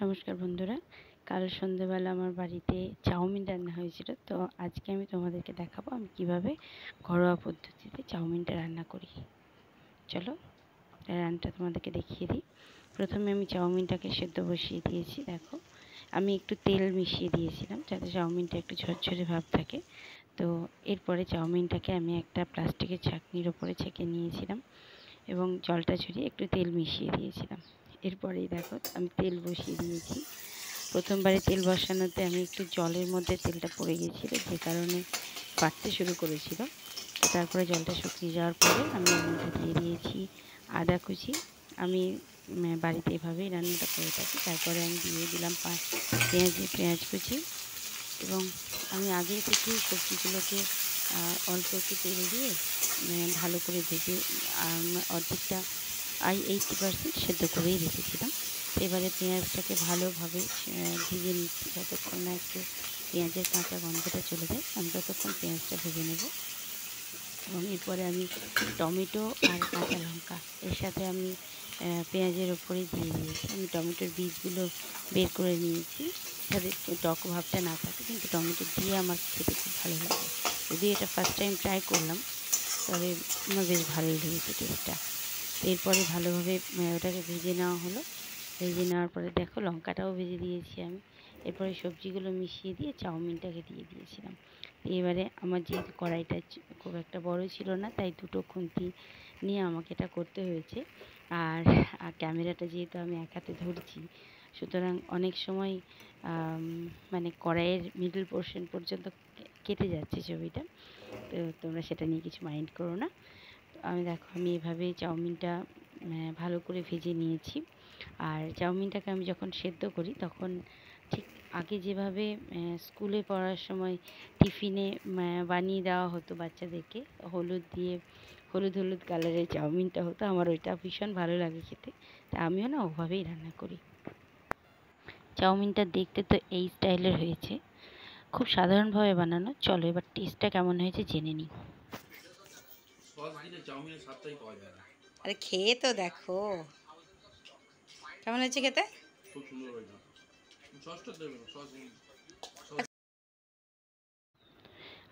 নমস্কার বন্ধুরা, কাল সন্ধ্যেবেলা আমার বাড়িতে চাউমিন রান্না হয়েছিল। তো আজকে আমি তোমাদেরকে দেখাবো আমি কিভাবে ঘরোয়া পদ্ধতিতে চাউমিনটা রান্না করি। চলো রান্নাটা তোমাদেরকে দেখিয়ে দিই। প্রথমে আমি চাউমিনটাকে সেদ্ধ বসিয়ে দিয়েছি। দেখো, আমি একটু তেল মিশিয়ে দিয়েছিলাম যাতে চাউমিনটা একটু ঝরঝরে ভাব থাকে। তো এরপরে চাউমিনটাকে আমি একটা প্লাস্টিকের ছাঁকনির ওপরে ছেঁকে নিয়েছিলাম এবং জলটা ঝরিয়ে একটু তেল মিশিয়ে দিয়েছিলাম। এরপরেই দেখো আমি তেল বসিয়ে দিয়েছি। প্রথমবারে তেল বসানোতে আমি একটু জলের মধ্যে তেলটা পড়ে গিয়েছিলো, যে কারণে ফাটতে শুরু করেছিল। তো তারপরে জলটা শুকিয়ে যাওয়ার পরে আমি এর মধ্যে দিয়ে দিয়েছি আদা কুচি। আমি বাড়িতে এভাবেই রান্নাটা করে থাকি। তারপরে আমি দিয়ে দিলাম পেঁয়াজ কুচি, এবং আমি আগে থেকেই সবজিগুলোকে অল্প একটু তেল দিয়ে ভালো করে ভেজে অর্ধেকটা 80% সেদ্ধ করেই রেখেছিলাম। এবারে পেঁয়াজটাকে ভালোভাবে ভেজে নিচ্ছি, যতক্ষণ না একটু পেঁয়াজের কাঁচা গন্ধটা চলে যায় আমি ততক্ষণ পেঁয়াজটা ভেজে নেব। এবং এরপরে আমি টমেটো আর কাঁচা লঙ্কা এর সাথে আমি পেঁয়াজের ওপরে দিয়ে দিয়েছি। আমি টমেটোর বীজগুলো বের করে নিয়েছি যাতে টক ভাবটা না থাকে, কিন্তু টমেটো দিয়ে আমার খেতে খুব ভালো লাগে। যদি এটা ফার্স্ট টাইম ট্রাই করলাম, তবে আমার বেশ ভালোই লেগেছে টেস্টটা। এরপরে ভালোভাবে ওটাকে ভেজে নেওয়া হলো। ভেজে নেওয়ার পরে দেখো লঙ্কাটাও ভেজে দিয়েছি আমি। এরপরে সবজিগুলো মিশিয়ে দিয়ে চাউমিনটাকে দিয়ে দিয়েছিলাম। এবারে আমার যেহেতু কড়াইটা খুব একটা বড় ছিল না, তাই দুটো খুন্তি নিয়ে আমাকে এটা করতে হয়েছে। আর ক্যামেরাটা যেহেতু আমি এক হাতে ধরছি, সুতরাং অনেক সময় মানে কড়াইয়ের মিডল পোর্শন পর্যন্ত কেটে যাচ্ছে ছবিটা। তো তোমরা সেটা নিয়ে কিছু মাইন্ড করো না। আমি এভাবে চাউমিনটা ভালো করে ভেজে নিয়েছি। আর চাউমিনটাকে আমি যখন সেদ্ধ করি তখন ঠিক আগে যেভাবে স্কুলে পড়ার সময় টিফিনে বানিয়ে দেওয়া হতো বাচ্চাদেরকে, হলুদ হলুদ কালারের চাউমিনটা হতো, আমার ওইটা ভীষণ ভালো লাগে খেতে। তা আমিও না ওভাবেই রান্না করি। চাউমিনটা দেখতে তো এই স্টাইলের হয়েছে, খুব সাধারণভাবে বানানো। চলো এবার টেস্টটা কেমন হয়েছে জেনে নিই। আরে খেয়ে তো দেখো কেমন হয়েছে খেতে। খুব সুন্দর হয়েছে। সসটা দেবে না, সস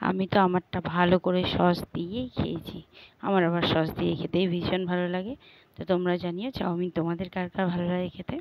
আমি তো আমারটা ভালো করে সস দিয়েই খেয়েছি। আমার আবার সস দিয়ে খেতেই ভীষণ ভালো লাগে। তো তোমরা জানিও চাউমিন তোমাদের কার কার ভালো লাগে খেতে।